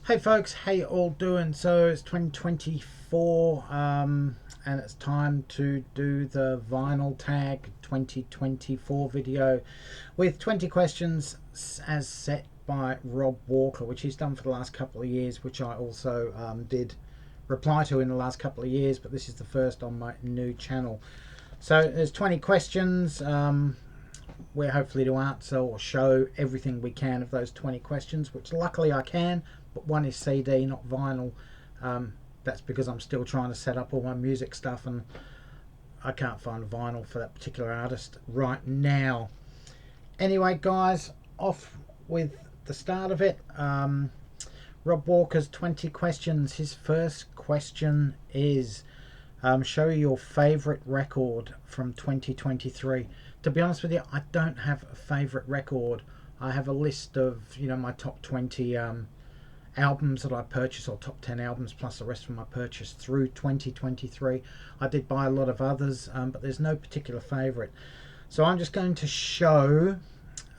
Hey folks, how you all doing? So it's 2024 and it's time to do the Vinyl Tag 2024 video with 20 questions as set by Rob Walker, which he's done for the last couple of years, which I also did reply to in the last couple of years, but this is the first on my new channel. So there's 20 questions. We're hopefully to answer or show everything we can of those 20 questions, which luckily I can, but one is CD, not vinyl. That's because I'm still trying to set up all my music stuff and I can't find a vinyl for that particular artist right now. Anyway guys, off with the start of it. Rob Walker's 20 questions. His first question is, show your favourite record from 2023. To be honest with you, I don't have a favourite record. I have a list of, my top 20 albums that I purchased, or top 10 albums plus the rest of them I purchased through 2023. I did buy a lot of others, but there's no particular favourite. So I'm just going to show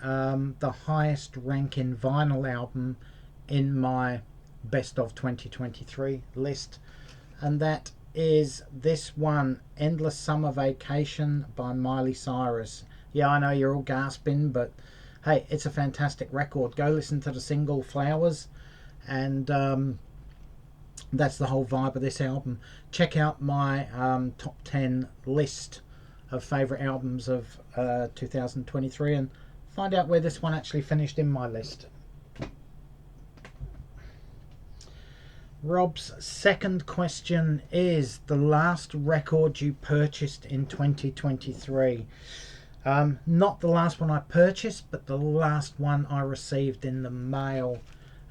the highest ranking vinyl album in my best of 2023 list, and that is this one, Endless Summer Vacation by Miley Cyrus. Yeah, I know you're all gasping, but hey, it's a fantastic record. Go listen to the single Flowers, and that's the whole vibe of this album. Check out my top 10 list of favourite albums of 2023 and find out where this one actually finished in my list. Rob's second question is the last record you purchased in 2023. Not the last one I purchased, but the last one I received in the mail,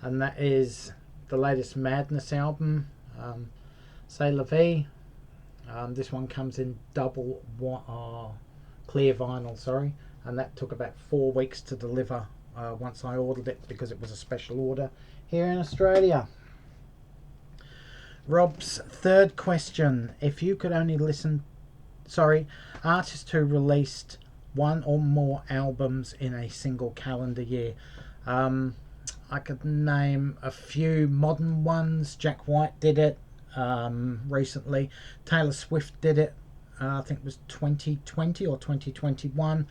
and that is the latest Madness album, C'est La Vie. This one comes in double clear vinyl, sorry, and that took about 4 weeks to deliver once I ordered it, because it was a special order here in Australia. Rob's third question, if you could only artists who released one or more albums in a single calendar year. I could name a few modern ones. Jack White did it recently. Taylor Swift did it, I think it was 2020 or 2021.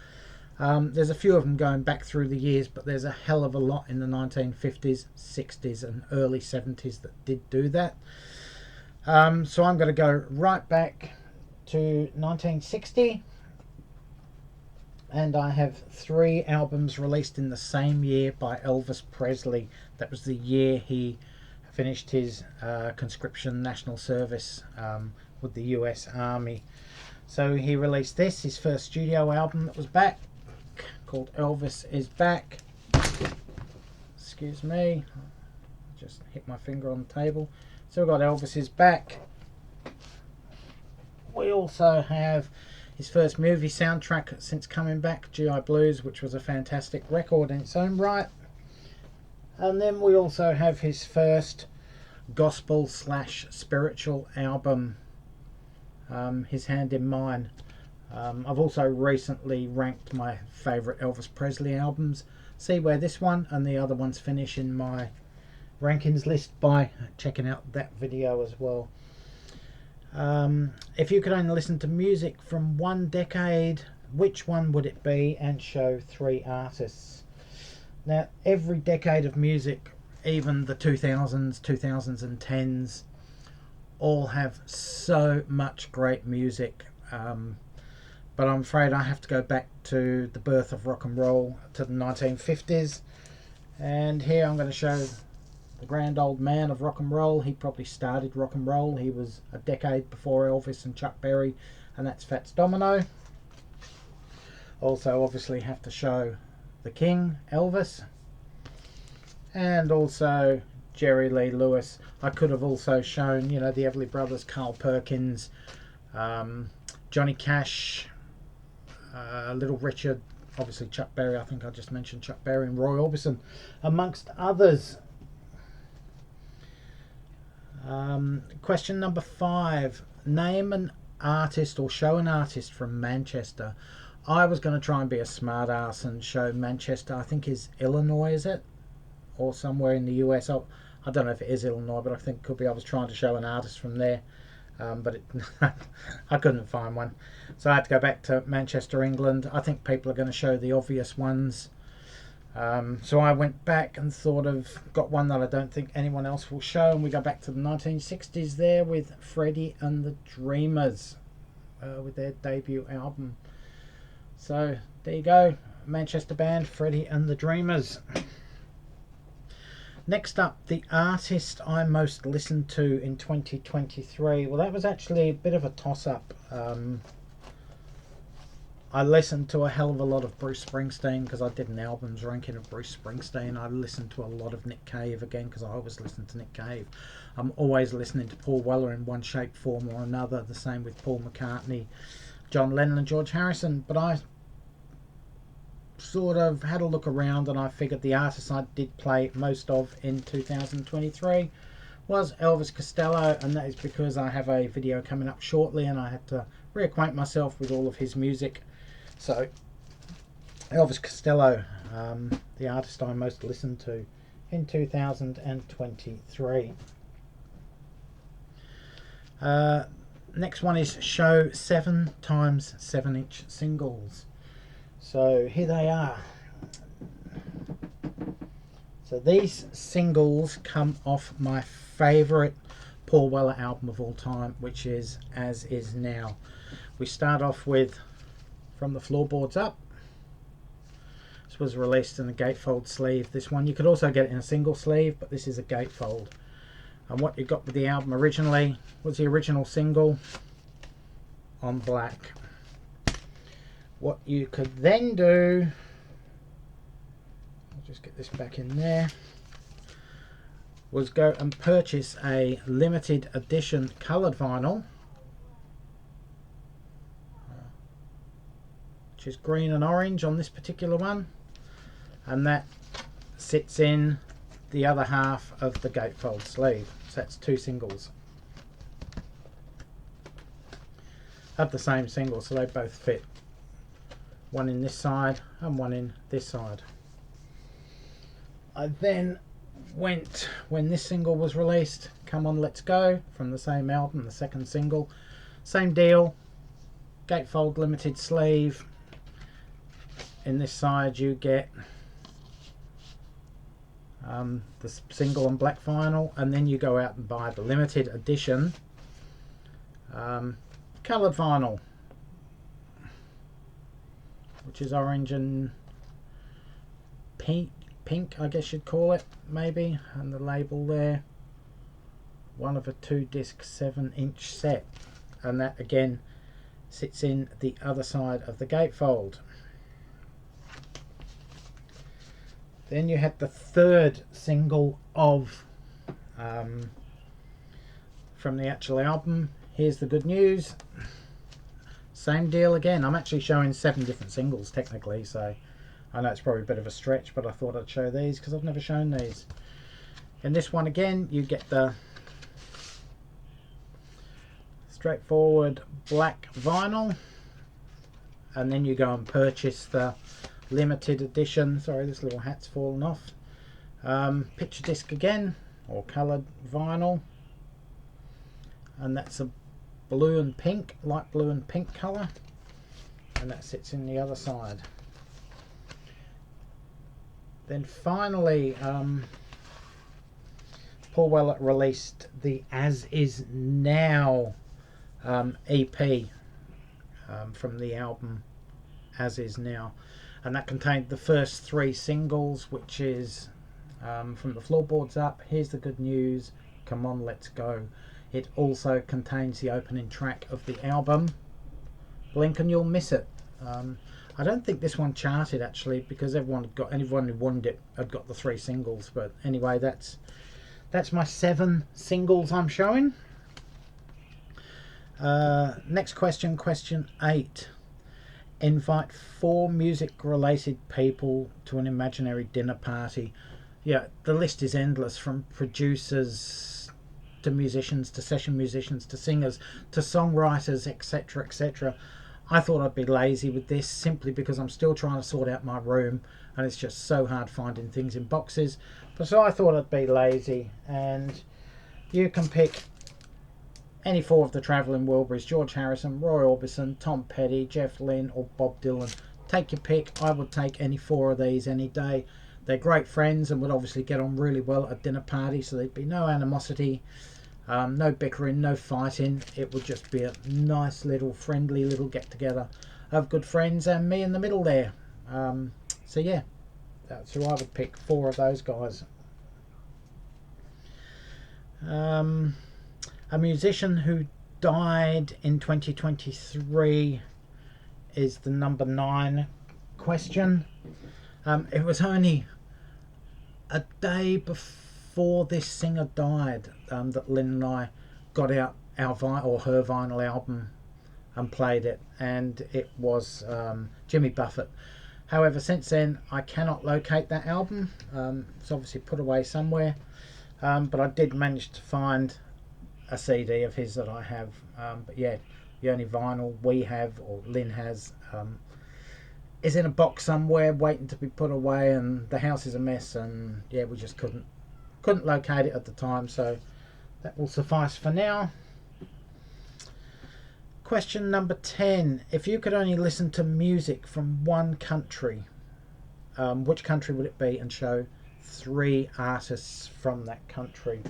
There's a few of them going back through the years, but there's a hell of a lot in the 1950s, 60s and early 70s that did do that. So I'm going to go right back to 1960, and I have 3 albums released in the same year by Elvis Presley. That was the year he finished his conscription national service with the US Army. So he released this, his first studio album that was back, called Elvis Is Back. Excuse me, just hit my finger on the table. So we've got Elvis Is Back. We also have his first movie soundtrack since coming back, GI Blues, which was a fantastic record in its own right. And then we also have his first gospel / spiritual album, His Hand in Mine. I've also recently ranked my favourite Elvis Presley albums. See where this one and the other ones finish in my rankings list by checking out that video as well. If you could only listen to music from one decade, which one would it be, and show 3 artists? Now, every decade of music, even the 2000s, 2010s, all have so much great music, but I'm afraid I have to go back to the birth of rock and roll, to the 1950s, and here I'm going to show the grand old man of rock and roll. He probably started rock and roll. He was a decade before Elvis and Chuck Berry, and that's Fats Domino. Also obviously have to show the king, Elvis, and also Jerry Lee Lewis. I could have also shown, the Everly Brothers, Carl Perkins, Johnny Cash, Little Richard, obviously Chuck Berry. I think I just mentioned Chuck Berry, and Roy Orbison, amongst others. Question number 5. Name an artist or show an artist from Manchester. I was going to try and be a smart ass and show Manchester. I think is Illinois, is it? Or somewhere in the US. I don't know if it is Illinois, but I think it could be. I was trying to show an artist from there, but I couldn't find one. So I had to go back to Manchester, England. I think people are going to show the obvious ones. So I went back and sort of got one that I don't think anyone else will show, and we go back to the 1960s there with Freddie and the Dreamers with their debut album. So there you go, Manchester band Freddie and the Dreamers. Next up, the artist I most listened to in 2023. Well, that was actually a bit of a toss-up. I listened to a hell of a lot of Bruce Springsteen because I did an albums ranking of Bruce Springsteen. I listened to a lot of Nick Cave again because I always listen to Nick Cave. I'm always listening to Paul Weller in one shape, form or another. The same with Paul McCartney, John Lennon and George Harrison. But I sort of had a look around and I figured the artist I did play most of in 2023 was Elvis Costello, and that is because I have a video coming up shortly and I had to reacquaint myself with all of his music. So Elvis Costello, the artist I most listened to in 2023. Next one is show 7 times 7-inch singles. So here they are. So these singles come off my favourite Paul Weller album of all time, which is As Is Now. We start off with From the Floorboards Up. This was released in a gatefold sleeve. This one, you could also get it in a single sleeve, but this is a gatefold. And what you got with the album originally was the original single on black. What you could then do, I'll just get this back in there, was go and purchase a limited edition coloured vinyl, which is green and orange on this particular one, and that sits in the other half of the gatefold sleeve. So that's 2 singles. Have the same single, so they both fit. One in this side and one in this side. I then went, when this single was released, Come On Let's Go, from the same album, the second single. Same deal, gatefold limited sleeve. In this side you get the single on black vinyl, and then you go out and buy the limited edition coloured vinyl, which is orange and pink, I guess you'd call it, maybe, and the label there, one of a 2-disc 7-inch set, and that again sits in the other side of the gatefold. Then you had the third single of from the actual album, Here's the Good News. Same deal again. I'm actually showing 7 different singles technically, so I know it's probably a bit of a stretch, but I thought I'd show these because I've never shown these. In this one again, you get the straightforward black vinyl, and then you go and purchase the limited edition, sorry this little hat's fallen off, picture disc again, or coloured vinyl, and that's a blue and pink, light blue and pink colour, and that sits in the other side. Then finally Paul Weller released the As Is Now EP from the album As Is Now, and that contained the first 3 singles, which is From the Floorboards Up, Here's the Good News, Come On Let's Go. It also contains the opening track of the album, Blink and You'll Miss It. I don't think this one charted actually, because anyone who wanted it had got the 3 singles. But anyway, that's my 7 singles I'm showing. Next question, question 8. Invite 4 music related people to an imaginary dinner party. Yeah, the list is endless, from producers to musicians to session musicians to singers to songwriters, etc, etc. I thought I'd be lazy with this simply because I'm still trying to sort out my room and it's just so hard finding things in boxes. But so I thought I'd be lazy, and you can pick any four of the Travelling Wilburys: George Harrison, Roy Orbison, Tom Petty, Jeff Lynne, or Bob Dylan. Take your pick. I would take any four of these any day. They're great friends and would obviously get on really well at a dinner party, so there'd be no animosity, no bickering, no fighting. It would just be a nice little friendly little get together of good friends and me in the middle there. So yeah, that's who I would pick, four of those guys. A musician who died in 2023 is the number 9 question. It was only a day before this singer died that Lynn and I got out her vinyl album and played it, and it was Jimmy Buffett. However, since then I cannot locate that album. It's obviously put away somewhere, but I did manage to find a CD of his that I have. But yeah, the only vinyl we have, or Lynn has, is in a box somewhere waiting to be put away, and the house is a mess, and yeah, we just couldn't locate it at the time, so that will suffice for now. Question number 10. If you could only listen to music from one country, which country would it be, and show 3 artists from that country?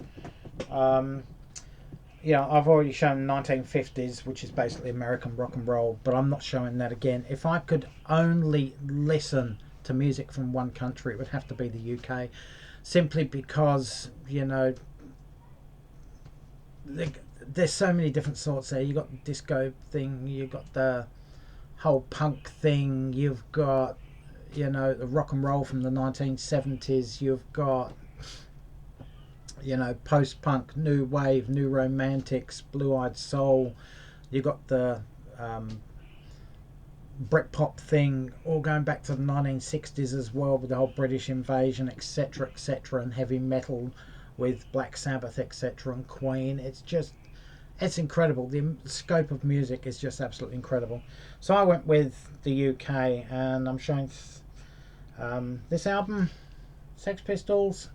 Yeah, I've already shown 1950s, which is basically American rock and roll, but I'm not showing that again. If I could only listen to music from one country, it would have to be the UK, simply because, you know, there's so many different sorts there. You've got the disco thing, you've got the whole punk thing, you've got, you know, the rock and roll from the 1970s, you've got, you know, post-punk, new wave, new romantics, blue-eyed soul. You got the Britpop thing, all going back to the 1960s as well, with the whole British invasion, etc., etc., and heavy metal with Black Sabbath, etc., and Queen. It's incredible. The scope of music is just absolutely incredible. So I went with the UK, and I'm showing this album, Sex Pistols.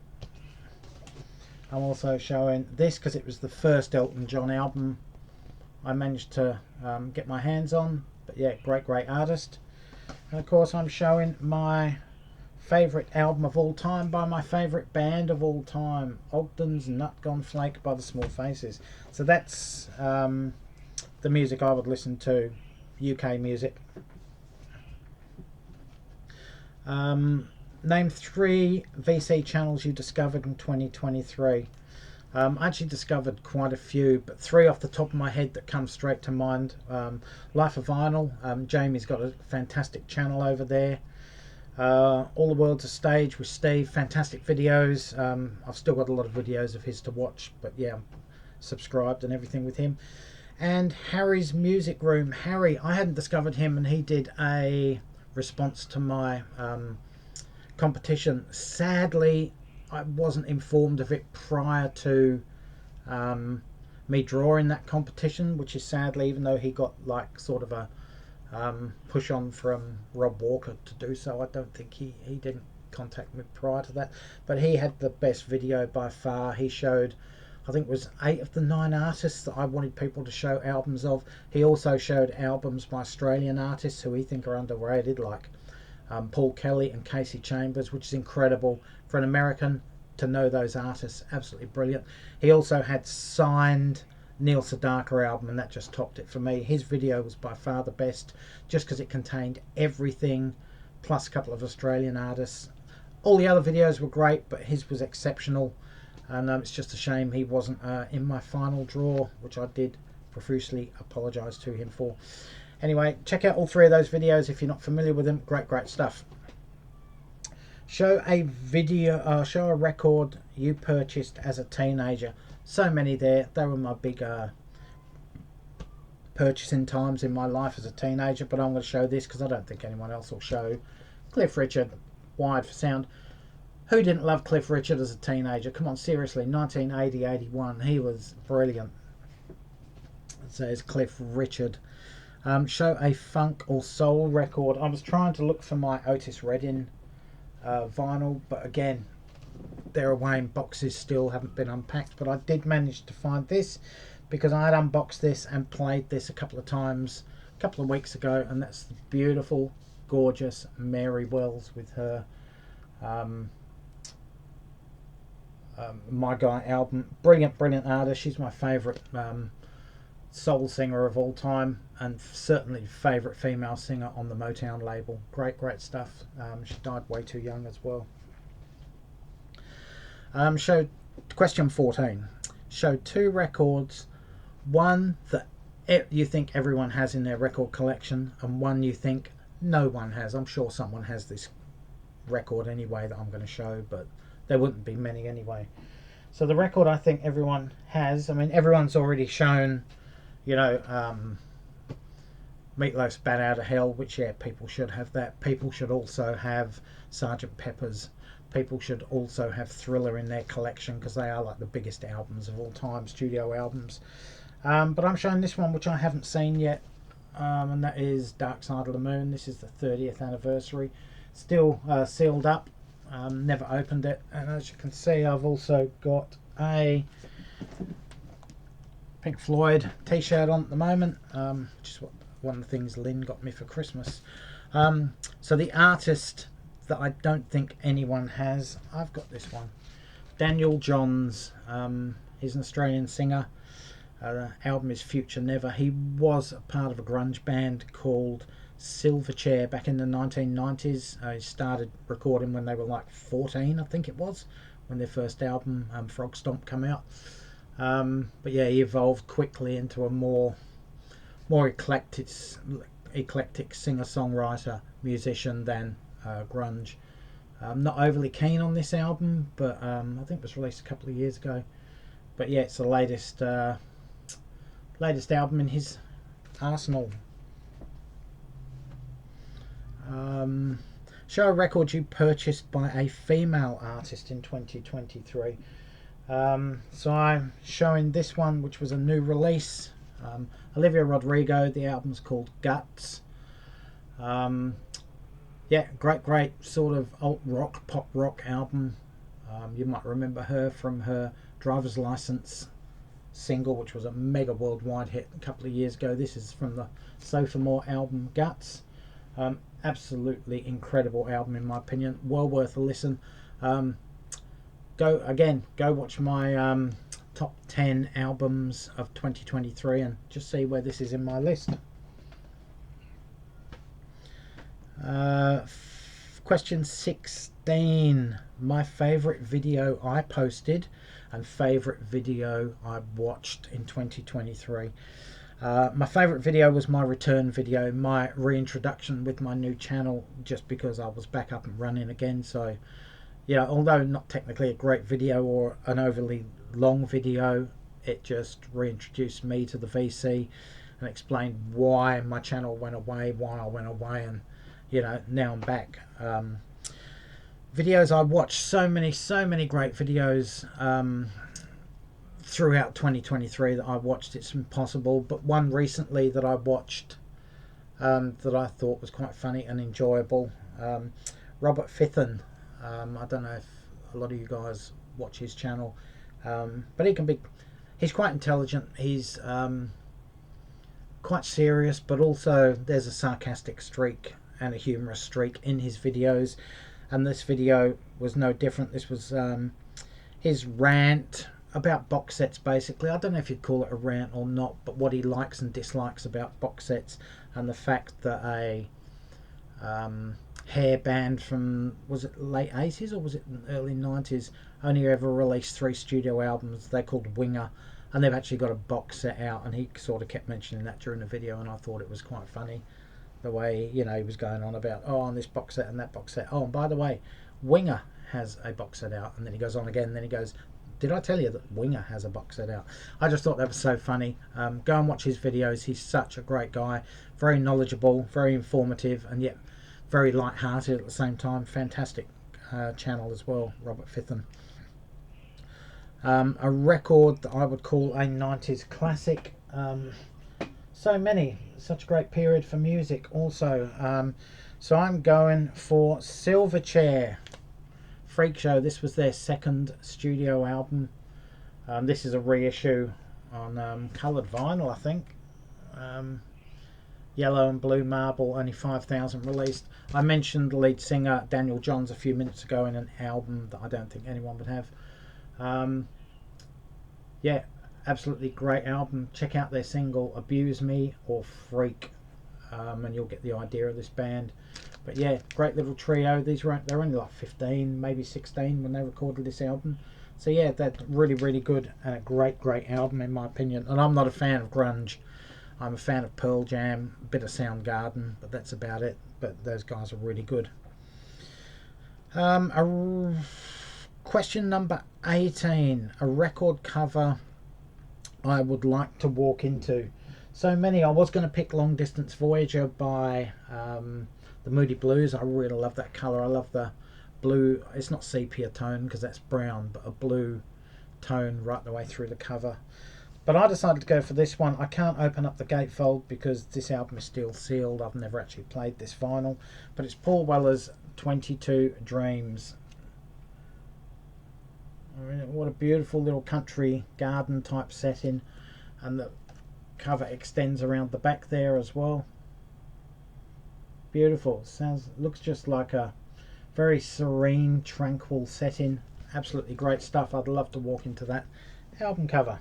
I'm also showing this because it was the first Elton John album I managed to get my hands on. But yeah, great artist. And of course I'm showing my favourite album of all time by my favourite band of all time, Ogden's Nut Gone Flake by the Small Faces. So that's the music I would listen to, UK music. Name 3 VC channels you discovered in 2023. I actually discovered quite a few, but 3 off the top of my head that come straight to mind. Life of Vinyl. Jamie's got a fantastic channel over there. All the World's a Stage with Steve. Fantastic videos. I've still got a lot of videos of his to watch, but yeah, I'm subscribed and everything with him. And Harry's Music Room. Harry, I hadn't discovered him, and he did a response to my competition. Sadly, I wasn't informed of it prior to me drawing that competition, which is sadly, even though he got like sort of a push on from Rob Walker to do so, I don't think he didn't contact me prior to that. But he had the best video by far. He showed, I think it was 8 of the 9 artists that I wanted people to show albums of. He also showed albums by Australian artists who we think are underrated, like Paul Kelly and Casey Chambers, which is incredible for an American to know those artists. Absolutely brilliant. He also had signed Neil Sedaka album, and that just topped it for me. His video was by far the best, just because it contained everything, plus a couple of Australian artists. All the other videos were great, but his was exceptional, and it's just a shame he wasn't in my final draw, which I did profusely apologise to him for. Anyway, check out all 3 of those videos if you're not familiar with them. Great stuff. Show a video, show a record you purchased as a teenager. So many there. They were my big purchasing times in my life as a teenager, but I'm going to show this because I don't think anyone else will show. Cliff Richard, Wired for Sound. Who didn't love Cliff Richard as a teenager? Come on, seriously, 1980-81. He was brilliant. It says Cliff Richard. Show a funk or soul record. I was trying to look for my Otis Redding vinyl, but again, they're away in boxes still, haven't been unpacked, but I did manage to find this because I had unboxed this and played this a couple of times a couple of weeks ago, and that's the beautiful, gorgeous Mary Wells with her My Guy album. Brilliant artist. She's my favourite soul singer of all time, and certainly favourite female singer on the Motown label. Great stuff. She died way too young as well. Question 14. Show 2 records, one that you think everyone has in their record collection, and one you think no one has. I'm sure someone has this record anyway that I'm going to show, but there wouldn't be many anyway. So the record I think everyone has, I mean, everyone's already shown, you know, Meatloaf's Bat Out of Hell, which, yeah, people should have that. People should also have Sgt. Pepper's. People should also have Thriller in their collection, because they are like the biggest albums of all time, studio albums. But I'm showing this one, which I haven't seen yet, and that is Dark Side of the Moon. This is the 30th anniversary. Still sealed up. Never opened it. And as you can see, I've also got a Pink Floyd t-shirt on at the moment, which is one of the things Lynn got me for Christmas. So the artist that I don't think anyone has, I've got this one. Daniel Johns. He's an Australian singer. Album is Future Never. He was a part of a grunge band called Silverchair back in the 1990s. He started recording when they were like 14, I think it was, when their first album, Frog Stomp, came out. But yeah, he evolved quickly into a more eclectic singer-songwriter musician than grunge. I'm not overly keen on this album, but I think it was released a couple of years ago. But yeah, it's the latest album in his arsenal. Show a record you purchased by a female artist in 2023. So I'm showing this one, which was a new release. Olivia Rodrigo. The album's called Guts. Yeah, great sort of alt rock, pop rock album. You might remember her from her Driver's License single, which was a mega worldwide hit a couple of years ago. This is from the Sophomore album, Guts. Absolutely incredible album in my opinion. Well worth a listen. Go watch my top 10 albums of 2023 and just see where this is in my list. Question 16. My favourite video I posted and favourite video I watched in 2023. My favourite video was my return video, my reintroduction with my new channel, just because I was back up and running again. So, yeah, although not technically a great video or an overly long video, it just reintroduced me to the VC and explained why my channel went away, why I went away, and you know, now I'm back. Videos I watched, so many great videos throughout 2023 that I watched. It's impossible. But one recently that I watched that I thought was quite funny and enjoyable. Robert Fitton. I don't know if a lot of you guys watch his channel, but he's quite intelligent. He's quite serious, but also there's a sarcastic streak and a humorous streak in his videos, and this video was no different. This was his rant about box sets, basically. I don't know if you'd call it a rant or not, but what he likes and dislikes about box sets, and the fact that a hair band from, was it late 80s or was it early 90s, only ever released 3 studio albums. They're called Winger, and they've actually got a box set out, and he sort of kept mentioning that during the video, and I thought it was quite funny the way, you know, he was going on about, oh, on this box set and that box set, oh, and by the way, Winger has a box set out, and then he goes on again, and then he goes, did I tell you that Winger has a box set out? I just thought that was so funny. Go and watch his videos. He's such a great guy, very knowledgeable, very informative, and yet very light-hearted at the same time. Fantastic channel as well, Robert Fitton. A record that I would call a 90s classic. So many, such a great period for music also. So I'm going for Silverchair Freak Show. This was their second studio album. This is a reissue on coloured vinyl, I think. Yellow and blue marble, only 5,000 released. I mentioned the lead singer Daniel Johns a few minutes ago in an album that I don't think anyone would have. Yeah, absolutely great album. Check out their single Abuse Me or Freak, and you'll get the idea of this band. But yeah, great little trio. They're only like 15, maybe 16 when they recorded this album. So yeah, that's really, really good and a great, great album in my opinion. And I'm not a fan of grunge. I'm a fan of Pearl Jam, a bit of Soundgarden, but that's about it. But those guys are really good. Question number 18. A record cover I would like to walk into. So many. I was going to pick Long Distance Voyager by the Moody Blues. I really love that colour. I love the blue. It's not sepia tone because that's brown, but a blue tone right the way through the cover. But I decided to go for this one. I can't open up the gatefold because this album is still sealed. I've never actually played this vinyl. But it's Paul Weller's 22 Dreams. I mean, what a beautiful little country garden type setting. And the cover extends around the back there as well. Beautiful. Looks just like a very serene, tranquil setting. Absolutely great stuff. I'd love to walk into that album cover.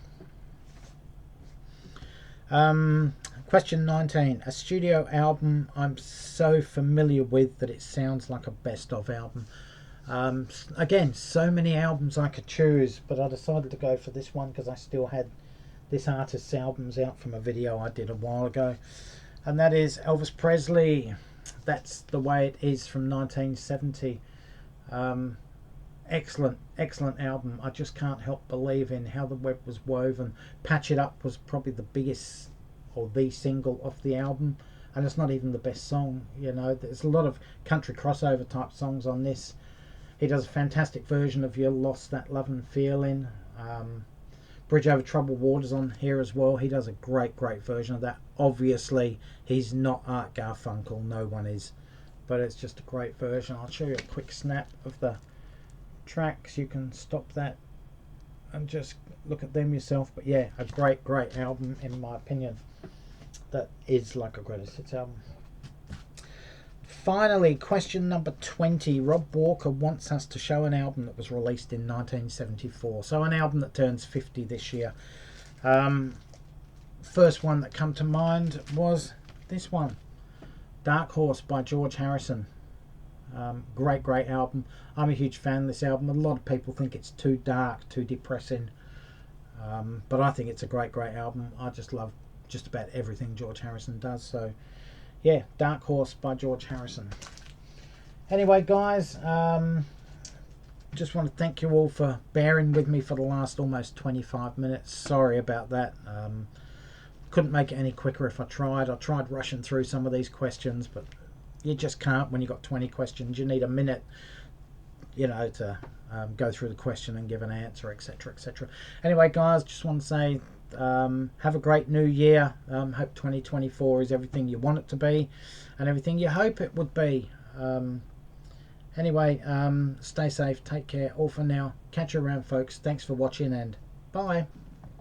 Question 19. A studio album I'm so familiar with that it sounds like a best of album. Again, so many albums I could choose, but I decided to go for this one because I still had this artist's albums out from a video I did a while ago, and that is Elvis Presley. That's the Way It Is from 1970. Excellent album. I just can't help believing how the web was woven. Patch It Up was probably the biggest or the single off the album, and it's not even the best song. You know, there's a lot of country crossover type songs on this. He does a fantastic version of You Lost That Lovin' Feeling. Bridge Over Troubled Waters on here as well. He does a great version of that. Obviously he's not Art Garfunkel, no one is, but it's just a great version. I'll show you a quick snap of the tracks. You can stop that and just look at them yourself. But yeah, a great album in my opinion. That is like a greatest hits album. Finally, question number 20. Rob Walker wants us to show an album that was released in 1974. So an album that turns 50 this year. First one that come to mind was this one, Dark Horse by George Harrison. Great album. I'm a huge fan of this album. A lot of people think it's too dark, too depressing, but I think it's a great album. I just love just about everything George Harrison does. So yeah, Dark Horse by George Harrison. Anyway guys, just want to thank you all for bearing with me for the last almost 25 minutes. Sorry about that. Couldn't make it any quicker if I tried. I tried rushing through some of these questions, but you just can't when you've got 20 questions. You need a minute, you know, to go through the question and give an answer, etc. Anyway guys, just want to say have a great new year. Hope 2024 is everything you want it to be and everything you hope it would be. Anyway, stay safe, take care, all for now. Catch you around folks. Thanks for watching and bye.